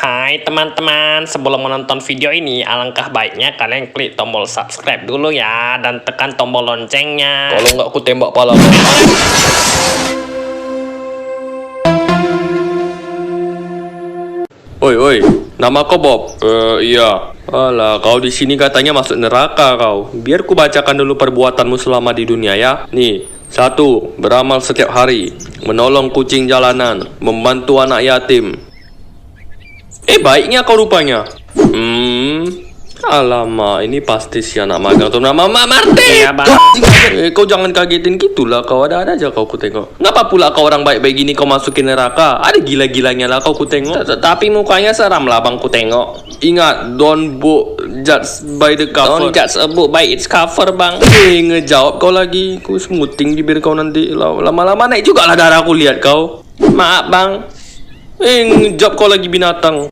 Hai teman-teman, sebelum menonton video ini, alangkah baiknya kalian klik tombol subscribe dulu ya, dan tekan tombol loncengnya. Kalau nggak aku tembak pala. Oi, nama kau Bob? Iya. Alah, kau di sini katanya masuk neraka kau. Biar ku bacakan dulu perbuatanmu selama di dunia ya. Nih, 1. Beramal setiap hari, menolong kucing jalanan, membantu anak yatim. Baiknya kau rupanya. Alamak, ini pasti si anak magang tuh nama Martin. Iya, Bang. Kau jangan kagetin gitulah, kau ada-ada aja kau ku tengok. Ngapa pula kau orang baik-baik gini kau masukin neraka? Ada gila-gilanya lah kau ku tengok. Tapi mukanya seram lah bang, ku tengok. Ingat, don't judge by the cover. Don't judge a book by its cover bang. Ngejawab kau lagi. Ku semuting bibir kau nanti. Lama-lama naik juga lah darah aku lihat kau. Maaf bang. Ngejawab kau lagi binatang.